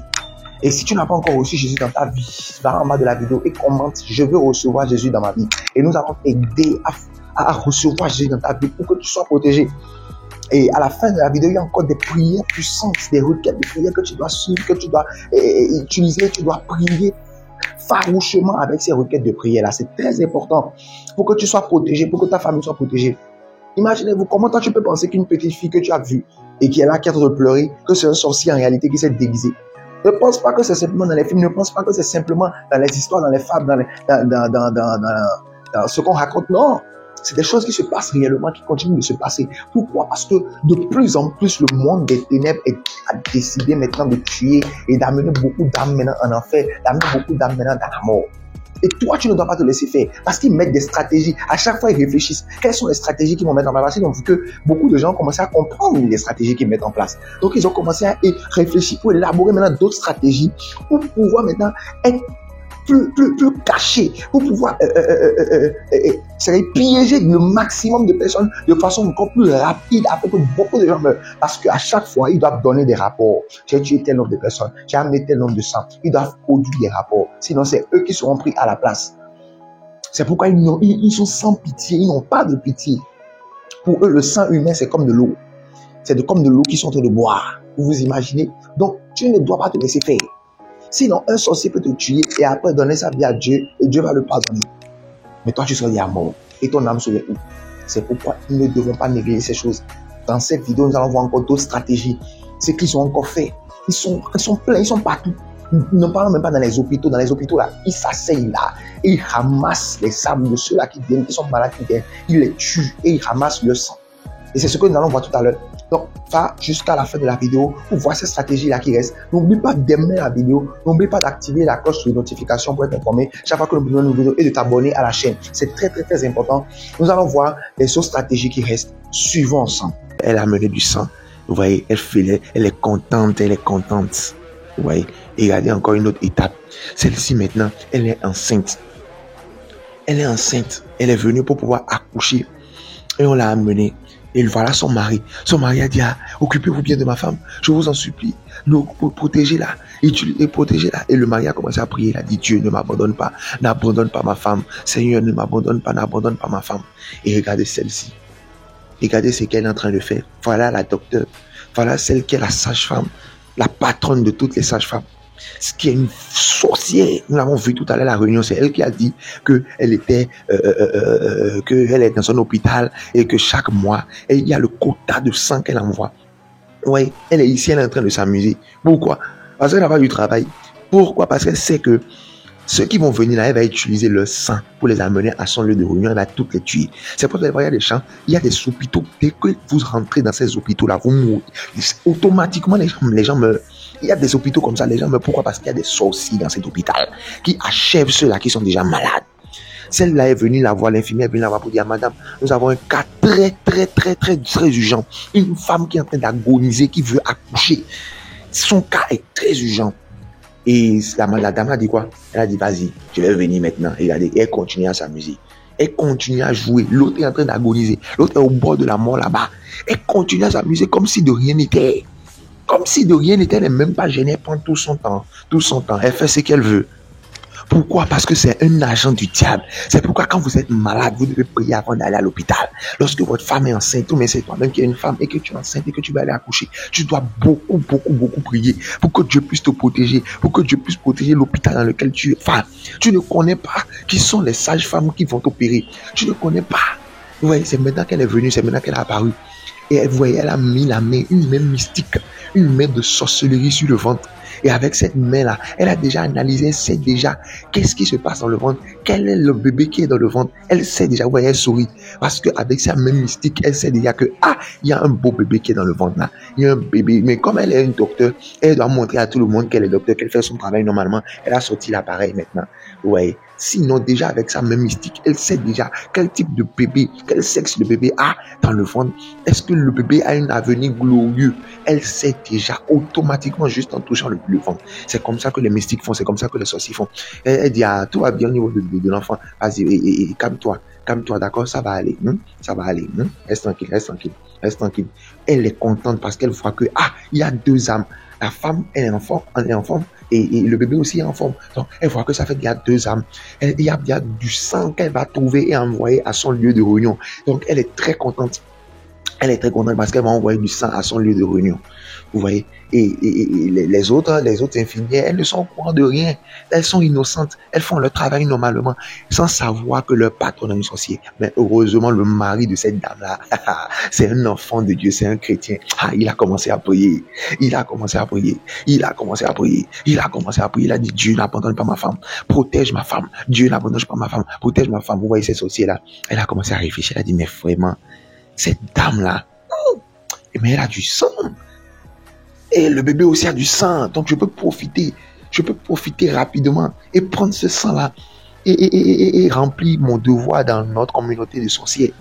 Et si tu n'as pas encore reçu Jésus dans ta vie, va en bas de la vidéo et commente, je veux recevoir Jésus dans ma vie. Et nous allons t'aider à recevoir Jésus dans ta vie pour que tu sois protégé. Et à la fin de la vidéo, il y a encore des prières puissantes, des requêtes de prières que tu dois suivre, que tu dois utiliser. Tu dois prier farouchement avec ces requêtes de prière-là. C'est très important pour que tu sois protégé, pour que ta famille soit protégée. Imaginez-vous comment toi tu peux penser qu'une petite fille que tu as vue et qui est là, qui est en train de pleurer, que c'est un sorcier en réalité qui s'est déguisé. Ne pense pas que c'est simplement dans les films, ne pense pas que c'est simplement dans les histoires, dans les fables, dans ce qu'on raconte. Non. C'est des choses qui se passent réellement, qui continuent de se passer. Pourquoi? Parce que de plus en plus, le monde des ténèbres a décidé maintenant de tuer et d'amener beaucoup d'âmes maintenant en enfer, d'amener beaucoup d'âmes maintenant dans la mort. Et toi, tu ne dois pas te laisser faire. Parce qu'ils mettent des stratégies. À chaque fois, ils réfléchissent. Quelles sont les stratégies qu'ils vont mettre en place? Ils ont vu que beaucoup de gens ont commencé à comprendre les stratégies qu'ils mettent en place. Donc, ils ont commencé à réfléchir pour élaborer maintenant d'autres stratégies pour pouvoir maintenant être plus caché, pour pouvoir piéger le maximum de personnes de façon encore plus rapide afin que beaucoup de gens meurent. Parce qu'à chaque fois, ils doivent donner des rapports. J'ai tué tel nombre de personnes, j'ai amené tel nombre de sang. Ils doivent produire des rapports. Sinon, c'est eux qui seront pris à la place. C'est pourquoi ils sont sans pitié, ils n'ont pas de pitié. Pour eux, le sang humain, c'est comme de l'eau. C'est comme de l'eau qu'ils sont en train de boire. Vous vous imaginez? Donc, tu ne dois pas te laisser faire. Sinon, un sorcier peut te tuer et après donner sa vie à Dieu et Dieu va le pardonner. Mais toi, tu seras déjà mort et ton âme serait où? C'est pourquoi nous ne devons pas négliger ces choses. Dans cette vidéo, nous allons voir encore d'autres stratégies. C'est qu'ils ont encore fait. Ils sont pleins, ils sont partout. Ne parlons même pas dans les hôpitaux. Dans les hôpitaux, là, ils s'asseyent là et ils ramassent les âmes de ceux-là qui viennent, qui sont malades, qui viennent. Ils les tuent et ils ramassent le sang. Et c'est ce que nous allons voir tout à l'heure. Donc, va jusqu'à la fin de la vidéo pour voir ces stratégies-là qui restent. N'oublie pas d'aimer la vidéo. N'oublie pas d'activer la cloche de notification pour être informé chaque fois que nous publions une vidéo et de t'abonner à la chaîne. C'est très, très, très important. Nous allons voir les autres stratégies qui restent. Suivons ensemble. Elle a amené du sang. Vous voyez, elle est contente, elle est contente. Vous voyez, et regardez encore une autre étape. Celle-ci maintenant, elle est enceinte. Elle est enceinte. Elle est venue pour pouvoir accoucher. Et on l'a amenée. Et voilà son mari. Son mari a dit, occupez-vous bien de ma femme. Je vous en supplie. Protégez-la. Et protégez-la. Et le mari a commencé à prier. Il a dit, Dieu, ne m'abandonne pas. N'abandonne pas ma femme. Seigneur, ne m'abandonne pas. N'abandonne pas ma femme. Et regardez celle-ci. Regardez ce qu'elle est en train de faire. Voilà la docteure. Voilà celle qui est la sage-femme. La patronne de toutes les sages-femmes. Ce qui est une sorcière. Nous l'avons vu tout à l'heure à la réunion. C'est elle qui a dit qu'elle était, qu'elle est dans un hôpital et que chaque mois, il y a le quota de sang qu'elle envoie. Oui, elle est ici, elle est en train de s'amuser. Pourquoi? Parce qu'elle n'a pas du travail. Pourquoi? Parce qu'elle sait que ceux qui vont venir là, elle va utiliser leur sang pour les amener à son lieu de réunion, elle va toutes les tuer. C'est pour ça qu'il y a des champs, il y a des hôpitaux. Dès que vous rentrez dans ces hôpitaux-là, vous mourrez. Automatiquement, les gens meurent. Il y a des hôpitaux comme ça, les gens meurent. Pourquoi? Parce qu'il y a des sorciers dans cet hôpital qui achèvent ceux-là qui sont déjà malades. Celle-là est venue la voir, l'infirmière est venue la voir pour dire, madame, nous avons un cas très urgent. Une femme qui est en train d'agoniser, qui veut accoucher. Son cas est très urgent. Et la dame a dit quoi? Elle a dit, vas-y, je vais venir maintenant. Et elle continue à s'amuser. Elle continue à jouer. L'autre est en train d'agoniser. L'autre est au bord de la mort là-bas. Elle continue à s'amuser comme si de rien n'était. Comme si de rien n'était, elle n'est même pas gênée. Elle prend tout son temps. Elle fait ce qu'elle veut. Pourquoi? Parce que c'est un agent du diable. C'est pourquoi quand vous êtes malade, vous devez prier avant d'aller à l'hôpital. Lorsque votre femme est enceinte, mais c'est toi-même qui es une femme et que tu es enceinte et que tu vas aller accoucher, tu dois beaucoup prier pour que Dieu puisse te protéger, pour que Dieu puisse protéger l'hôpital dans lequel tu es. Enfin, tu ne connais pas qui sont les sages-femmes qui vont t'opérer. Tu ne connais pas. Vous voyez, c'est maintenant qu'elle est venue, c'est maintenant qu'elle est apparue. Et vous voyez, elle a mis la main, une main mystique, une main de sorcellerie sur le ventre. Et avec cette main-là, elle a déjà analysé, elle sait déjà qu'est-ce qui se passe dans le ventre, quel est le bébé qui est dans le ventre. Elle sait déjà, vous voyez, elle sourit. Parce qu'avec sa main mystique, elle sait déjà que, il y a un beau bébé qui est dans le ventre là. Il y a un bébé. Mais comme elle est une docteure, elle doit montrer à tout le monde qu'elle est docteur, qu'elle fait son travail normalement. Elle a sorti l'appareil maintenant. Vous voyez. Sinon, déjà, avec sa main mystique, elle sait déjà quel type de bébé, quel sexe le bébé a dans le ventre. Est-ce que le bébé a un avenir glorieux? Elle sait déjà automatiquement juste en touchant le ventre. C'est comme ça que les mystiques font, c'est comme ça que les sorciers font. Elle dit, tout va bien au niveau de l'enfant. Vas-y, calme-toi, d'accord, ça va aller. Ça va aller. Reste tranquille. Elle est contente parce qu'elle voit que, il y a deux âmes. La femme, elle est en forme, et le bébé aussi est en forme. Donc, elle voit que ça fait qu'il y a deux âmes. Il y a du sang qu'elle va trouver et envoyer à son lieu de réunion. Donc, elle est très contente. Elle est très contente parce qu'elle va envoyer du sang à son lieu de réunion. Vous voyez? Et les autres infirmières, elles ne sont au courant de rien. Elles sont innocentes. Elles font leur travail normalement, sans savoir que leur patron est un sorcier. Mais heureusement, le mari de cette dame-là, c'est un enfant de Dieu, c'est un chrétien. Il a commencé à prier. Il a dit, Dieu n'abandonne pas ma femme. Protège ma femme. Dieu n'abandonne pas ma femme. Protège ma femme. Vous voyez ces sorciers-là. Elle a commencé à réfléchir. Elle a dit, mais vraiment, cette dame-là, mais elle a du sang. Et le bébé aussi a du sang. Donc je peux profiter rapidement et prendre ce sang-là et remplir mon devoir dans notre communauté de sorciers.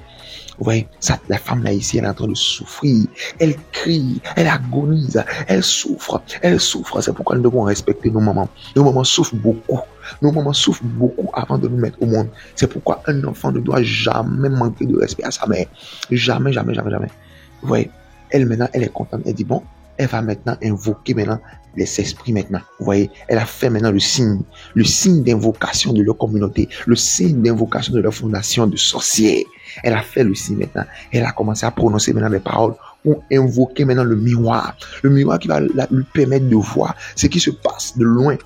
Vous voyez, ça, la femme là ici, elle est en train de souffrir. Elle crie, elle agonise, elle souffre, elle souffre. C'est pourquoi nous devons respecter nos mamans. Nos mamans souffrent beaucoup. Nos mamans souffrent beaucoup avant de nous mettre au monde. C'est pourquoi un enfant ne doit jamais manquer de respect à sa mère. Jamais, jamais, jamais, jamais. Vous voyez, elle maintenant, elle est contente. Elle dit bon, elle va maintenant invoquer maintenant les esprits maintenant. Vous voyez, elle a fait maintenant le signe d'invocation de leur communauté, le signe d'invocation de leur fondation de sorciers. Elle a fait le signe maintenant. Elle a commencé à prononcer maintenant des paroles pour invoquer maintenant le miroir qui va lui permettre de voir ce qui se passe de loin.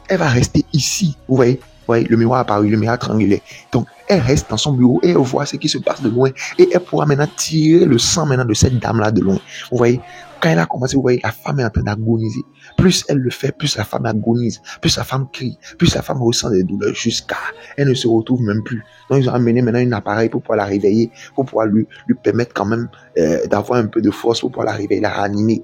Elle va rester ici. Vous voyez, le miroir apparu, le miroir triangulaire. Donc, elle reste dans son bureau et elle voit ce qui se passe de loin. Et elle pourra maintenant tirer le sang maintenant de cette dame-là de loin. Vous voyez, quand elle a commencé, vous voyez, la femme est en train d'agoniser. Plus elle le fait, plus la femme agonise, plus la femme crie, plus la femme ressent des douleurs jusqu'à elle ne se retrouve même plus. Donc, ils ont amené maintenant un appareil pour pouvoir la réveiller, pour pouvoir lui permettre quand même d'avoir un peu de force, pour pouvoir la réveiller, la ranimer.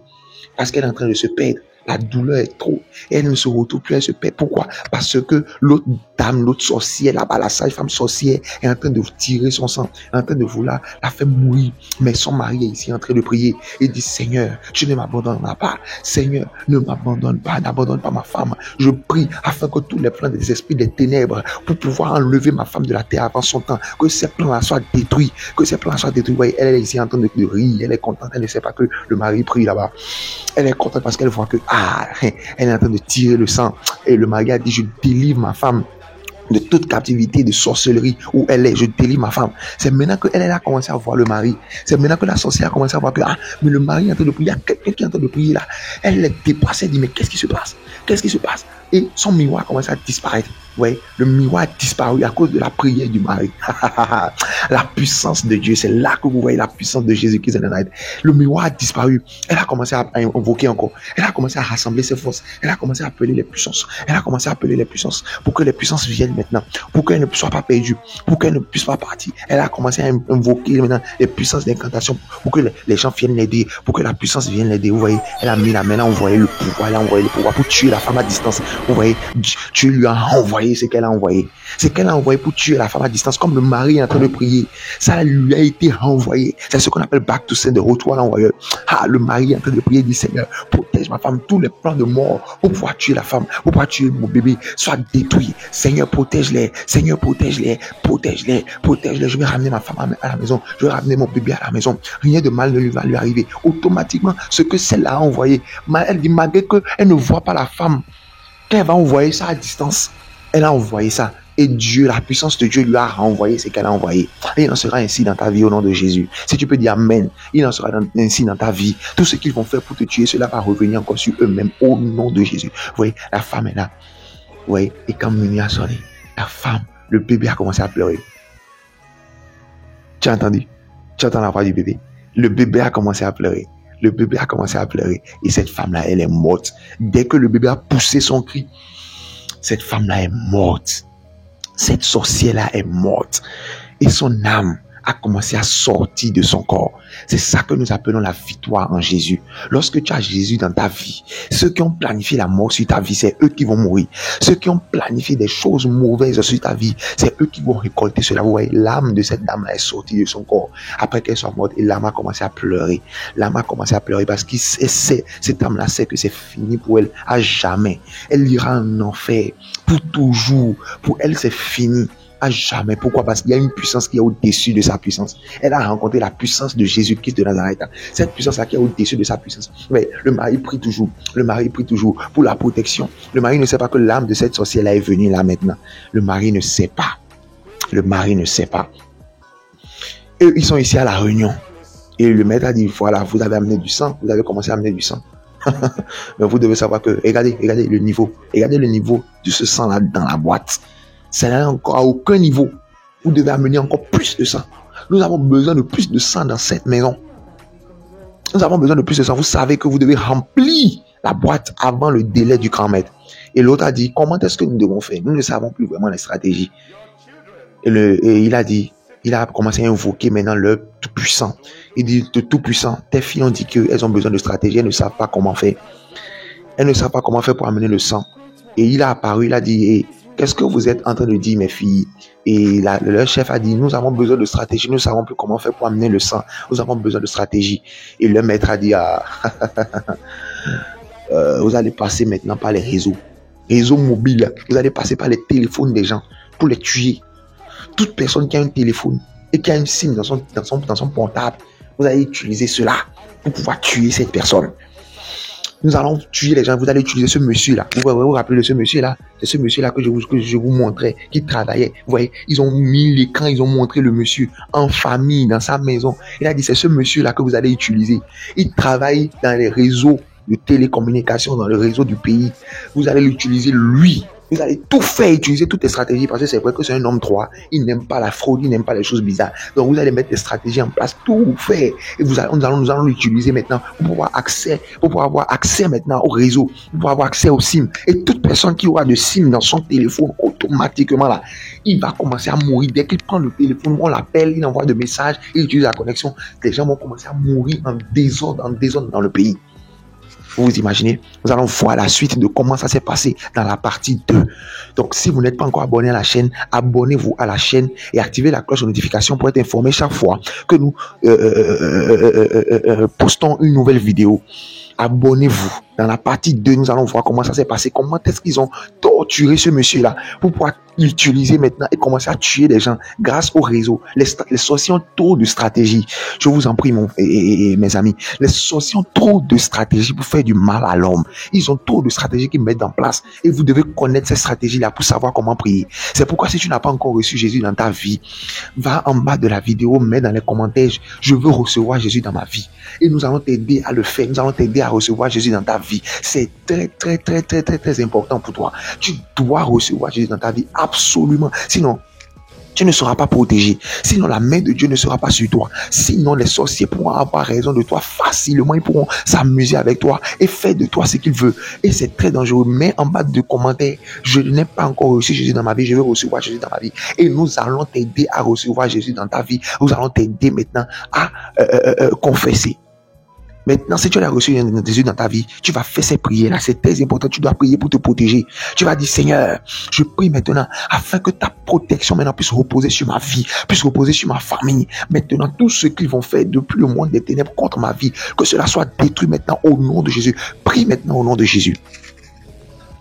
Parce qu'elle est en train de se perdre. La douleur est trop. Et elle ne se retrouve plus, elle se perd. Pourquoi? Parce que l'autre dame, l'autre sorcière, là-bas, la sage-femme sorcière, est en train de tirer son sang, est en train de vouloir la faire mourir. Mais son mari est ici en train de prier. Il dit, Seigneur, tu ne m'abandonneras pas. Seigneur, ne m'abandonne pas, n'abandonne pas ma femme. Je prie afin que tous les plans des esprits des ténèbres, pour pouvoir enlever ma femme de la terre avant son temps, que ces plans-là soient détruits, que ces plans-là soient détruits. Vous voyez, elle est ici en train de rire, elle est contente, elle ne sait pas que le mari prie là-bas. Elle est contente parce qu'elle voit que, elle est en train de tirer le sang. Et le mari a dit, je délivre ma femme de toute captivité, de sorcellerie où elle est. Je délivre ma femme. C'est maintenant qu'elle a commencé à voir le mari. C'est maintenant que la sorcière a commencé à voir que, mais le mari est en train de prier. Il y a quelqu'un qui est en train de prier là. Elle est dépassée. Elle dit, mais qu'est-ce qui se passe? Qu'est-ce qui se passe? Et son miroir a commencé à disparaître. Vous voyez, le miroir a disparu à cause de la prière du mari. La puissance de Dieu, c'est là que vous voyez la puissance de Jésus-Christ en Nazareth. Le miroir a disparu. Elle a commencé à invoquer encore. Elle a commencé à rassembler ses forces. Elle a commencé à appeler les puissances. Elle a commencé à appeler les puissances pour que les puissances viennent maintenant. Pour qu'elles ne soient pas perdues. Pour qu'elles ne puissent pas partir. Elle a commencé à invoquer maintenant les puissances d'incantation pour que les gens viennent l'aider. Pour que la puissance vienne l'aider. Vous voyez, elle a mis la main, elle a envoyé le pouvoir. Elle a envoyé le pouvoir pour tuer la femme à distance. Vous voyez, Dieu lui a envoyé ce qu'elle a envoyé. C'est qu'elle a envoyé pour tuer la femme à distance, comme le mari est en train de prier. Ça lui a été renvoyé. C'est ce qu'on appelle back to send, de retour à l'envoyeur. Le mari est en train de prier, dit Seigneur, protège ma femme. Tous les plans de mort pour pouvoir tuer la femme, pour pouvoir tuer mon bébé, soient détruits. Seigneur, protège-les. Seigneur, protège-les. Protège-les. Protège-les. Je vais ramener ma femme à la maison. Je vais ramener mon bébé à la maison. Rien de mal ne lui va lui arriver. Automatiquement, ce que celle-là a envoyé, elle dit, malgré qu'elle ne voit pas la femme, qu'elle va envoyer ça à distance, elle a envoyé ça. Et Dieu, la puissance de Dieu lui a renvoyé ce qu'elle a envoyé. Et il en sera ainsi dans ta vie au nom de Jésus. Si tu peux dire Amen, il en sera ainsi dans ta vie. Tout ce qu'ils vont faire pour te tuer, cela va revenir encore sur eux-mêmes au nom de Jésus. Vous voyez, la femme est là. Vous voyez, et quand minuit a sonné, la femme, le bébé a commencé à pleurer. Tu as entendu? Tu entends la voix du bébé? Le bébé a commencé à pleurer. Le bébé a commencé à pleurer. Et cette femme-là, elle est morte. Dès que le bébé a poussé son cri, cette femme-là est morte. Cette sorcière-là est morte. Et son âme a commencé à sortir de son corps. C'est ça que nous appelons la victoire en Jésus. Lorsque tu as Jésus dans ta vie, ceux qui ont planifié la mort sur ta vie, c'est eux qui vont mourir. Ceux qui ont planifié des choses mauvaises sur ta vie, c'est eux qui vont récolter cela. Vous voyez, l'âme de cette dame est sortie de son corps après qu'elle soit morte. Et l'âme a commencé à pleurer. L'âme a commencé à pleurer parce que cette âme-là sait que c'est fini pour elle à jamais. Elle ira en enfer pour toujours. Pour elle, c'est fini. À jamais. Pourquoi? Parce qu'il y a une puissance qui est au-dessus de sa puissance. Elle a rencontré la puissance de Jésus-Christ de Nazareth. Cette puissance-là qui est au-dessus de sa puissance. Mais le mari prie toujours. Le mari prie toujours pour la protection. Le mari ne sait pas que l'âme de cette sorcière-là est venue là maintenant. Le mari ne sait pas. Le mari ne sait pas. Et ils sont ici à la réunion. Et le maître a dit, voilà, vous avez amené du sang. Vous avez commencé à amener du sang. Mais vous devez savoir que, regardez le niveau. Regardez le niveau de ce sang-là dans la boîte. Ça n'est encore à aucun niveau. Vous devez amener encore plus de sang. Nous avons besoin de plus de sang dans cette maison. Nous avons besoin de plus de sang. Vous savez que vous devez remplir la boîte avant le délai du grand maître. Et l'autre a dit, comment est-ce que nous devons faire? Nous ne savons plus vraiment les stratégies. Et il a dit, il a commencé à invoquer maintenant le Tout-Puissant. Il dit, le Tout-Puissant, tes filles ont dit qu'elles ont besoin de stratégie. Elles ne savent pas comment faire. Elles ne savent pas comment faire pour amener le sang. Et il a apparu, il a dit, qu'est-ce que vous êtes en train de dire, mes filles? Et leur chef a dit, nous avons besoin de stratégie, nous ne savons plus comment faire pour amener le sang, nous avons besoin de stratégie. Et le maître a dit, vous allez passer maintenant par les réseaux mobiles, vous allez passer par les téléphones des gens pour les tuer. Toute personne qui a un téléphone et qui a une SIM dans son portable, vous allez utiliser cela pour pouvoir tuer cette personne. Nous allons tuer les gens, vous allez utiliser ce monsieur-là. Vous vous rappelez de ce monsieur-là? C'est ce monsieur-là que je vous montrais, qui travaillait. Vous voyez, ils ont mis l'écran, ils ont montré le monsieur en famille, dans sa maison. Il a dit, c'est ce monsieur-là que vous allez utiliser. Il travaille dans les réseaux de télécommunications, dans le réseau du pays. Vous allez l'utiliser, lui. Vous allez tout faire, utiliser toutes les stratégies, parce que c'est vrai que c'est un homme droit. Il n'aime pas la fraude, il n'aime pas les choses bizarres. Donc vous allez mettre des stratégies en place, tout faire. Et nous allons l'utiliser maintenant pour pouvoir avoir accès maintenant au réseau, pour pouvoir avoir accès au SIM. Et toute personne qui aura de SIM dans son téléphone, automatiquement là, il va commencer à mourir. Dès qu'il prend le téléphone, on l'appelle, il envoie des messages, il utilise la connexion. Les gens vont commencer à mourir en désordre dans le pays. Vous imaginez? Nous allons voir la suite de comment ça s'est passé dans la partie 2. Donc, si vous n'êtes pas encore abonné à la chaîne, abonnez-vous à la chaîne et activez la cloche de notification pour être informé chaque fois que nous postons une nouvelle vidéo. Abonnez-vous. Dans la partie 2, nous allons voir comment ça s'est passé, comment est-ce qu'ils ont torturé ce monsieur-là pour pouvoir l'utiliser maintenant et commencer à tuer des gens grâce au réseau. Les sorciers ont trop de stratégies. Je vous en prie, mes amis. Les sorciers ont trop de stratégies pour faire du mal à l'homme. Ils ont trop de stratégies qu'ils mettent en place et vous devez connaître ces stratégies-là pour savoir comment prier. C'est pourquoi si tu n'as pas encore reçu Jésus dans ta vie, va en bas de la vidéo, mets dans les commentaires, je veux recevoir Jésus dans ma vie. Et nous allons t'aider à le faire. Nous allons t'aider à recevoir Jésus dans ta vie. C'est très important pour toi. Tu dois recevoir Jésus dans ta vie, absolument. Sinon, tu ne seras pas protégé. Sinon, la main de Dieu ne sera pas sur toi. Sinon, les sorciers pourront avoir raison de toi facilement. Ils pourront s'amuser avec toi et faire de toi ce qu'ils veulent. Et c'est très dangereux. Mais en bas de commentaires, je n'ai pas encore reçu Jésus dans ma vie. Je veux recevoir Jésus dans ma vie. Et nous allons t'aider à recevoir Jésus dans ta vie. Nous allons t'aider maintenant à confesser. Maintenant, si tu as reçu Jésus dans ta vie, tu vas faire ces prières-là. C'est très important. Tu dois prier pour te protéger. Tu vas dire, Seigneur, je prie maintenant afin que ta protection maintenant puisse reposer sur ma vie, puisse reposer sur ma famille. Maintenant, tout ce qu'ils vont faire depuis le monde des ténèbres contre ma vie, que cela soit détruit maintenant au nom de Jésus. Prie maintenant au nom de Jésus.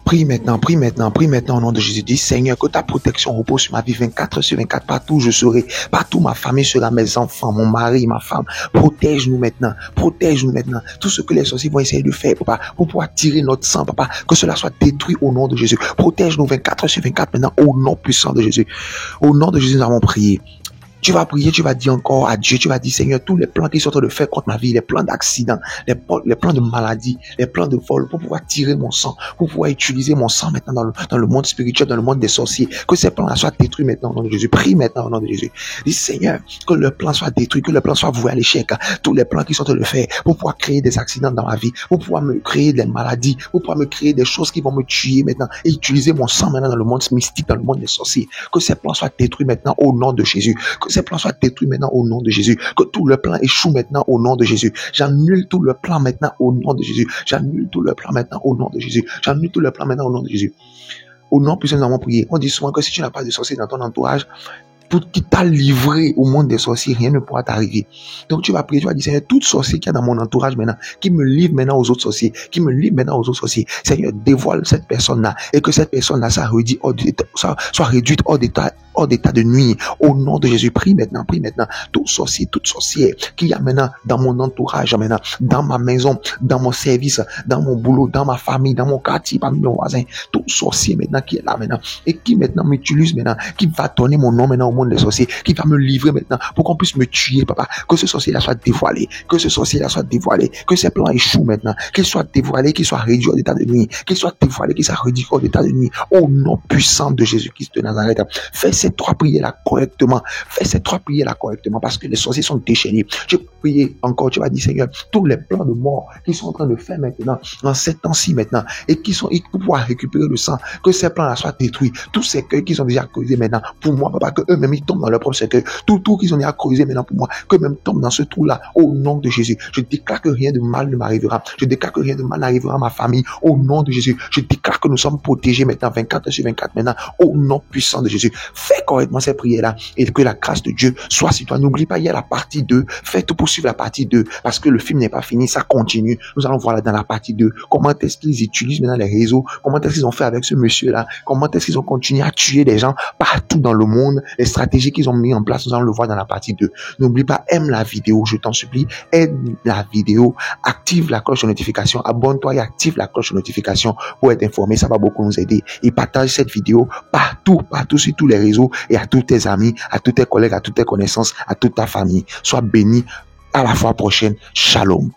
Prie maintenant au nom de Jésus. Dis, Seigneur, que ta protection repose sur ma vie 24/24, partout où je serai, partout ma famille sera, mes enfants, mon mari, ma femme. Protège-nous maintenant. Tout ce que les sorciers vont essayer de faire, papa, pour pouvoir tirer notre sang, papa, que cela soit détruit au nom de Jésus. Protège-nous 24/24 maintenant au nom puissant de Jésus. Au nom de Jésus, nous avons prié. Tu vas prier, tu vas dire encore à Dieu, tu vas dire, Seigneur, tous les plans qu'ils sont en train de faire contre ma vie, les plans d'accident, les plans de maladie, les plans de vol, pour pouvoir tirer mon sang, pour pouvoir utiliser mon sang maintenant dans le monde spirituel, dans le monde des sorciers, que ces plans-là soient détruits maintenant au nom de Jésus. Prie maintenant au nom de Jésus. Dis, Seigneur, que le plan soit détruit, que le plan soit voué à l'échec, tous les plans qui sont en train de faire, pour pouvoir créer des accidents dans ma vie, pour pouvoir me créer des maladies, pour pouvoir me créer des choses qui vont me tuer maintenant, et utiliser mon sang maintenant dans le monde mystique, dans le monde des sorciers. Que ces plans soient détruits maintenant au nom de Jésus. Que ces plans soient détruits maintenant au nom de Jésus. Que tout le plan échoue maintenant au nom de Jésus. J'annule tout le plan maintenant au nom de Jésus. J'annule tout le plan maintenant au nom de Jésus. J'annule tout le plan maintenant au nom de Jésus. Au nom puissant, nous avons prié. On dit souvent que si tu n'as pas de sorcier dans ton entourage, pour qui t'a livré au monde des sorciers, rien ne pourra t'arriver. Donc tu vas prier, tu vas dire, Seigneur, toute sorcier qu'il y a dans mon entourage maintenant, qui me livre maintenant aux autres sorciers, Seigneur, dévoile cette personne-là, et que cette personne-là soit réduite hors d'état de nuit. Au nom de Jésus, prie maintenant, tout sorcier, toute sorcière qu'il y a maintenant dans mon entourage, maintenant, dans ma maison, dans mon service, dans mon boulot, dans ma famille, dans mon quartier, parmi mes voisins, tout sorcier maintenant qui est là maintenant, et qui maintenant m'utilise maintenant, qui va donner mon nom maintenant au monde des sorciers, qui va me livrer maintenant pour qu'on puisse me tuer, papa. Que ce sorcier-là soit dévoilé, que ses plans échouent maintenant, qu'il soit dévoilé, qu'il soit réduit hors d'état de nuit, qu'il soit dévoilé, qu'il soit réduit hors d'état de nuit, au nom puissant de Jésus-Christ de Nazareth. Fais ces trois prières-là correctement, parce que les sorciers sont déchaînés. Tu vas prier encore, tu vas dire, Seigneur, tous les plans de mort qu'ils sont en train de faire maintenant, en ces temps-ci maintenant, et pour pouvoir récupérer le sang, que ces plans-là soient détruits, tous ces cœurs qu'ils ont déjà causés maintenant, pour moi, papa, que eux-mêmes ennemis tombent dans leur propre cercueil. Tout qu'ils ont à creuser maintenant pour moi, que même tombe dans ce trou-là, au nom de Jésus. Je déclare que rien de mal ne m'arrivera. Je déclare que rien de mal n'arrivera à ma famille, au nom de Jésus. Je déclare que nous sommes protégés maintenant, 24/24 maintenant, au nom puissant de Jésus. Fais correctement ces prières-là et que la grâce de Dieu soit sur toi. N'oublie pas, il y a la partie 2. Fais tout pour suivre la partie 2 parce que le film n'est pas fini, ça continue. Nous allons voir là dans la partie 2 comment est-ce qu'ils utilisent maintenant les réseaux, comment est-ce qu'ils ont fait avec ce monsieur-là, comment est-ce qu'ils ont continué à tuer des gens partout dans le monde, les stratégies qu'ils ont mis en place, nous allons le voir dans la partie 2. N'oublie pas, aime la vidéo, je t'en supplie, aime la vidéo, active la cloche de notification, abonne-toi et active la cloche de notification pour être informé, ça va beaucoup nous aider. Et partage cette vidéo partout sur tous les réseaux et à tous tes amis, à tous tes collègues, à toutes tes connaissances, à toute ta famille. Sois béni. À la fois prochaine. Shalom.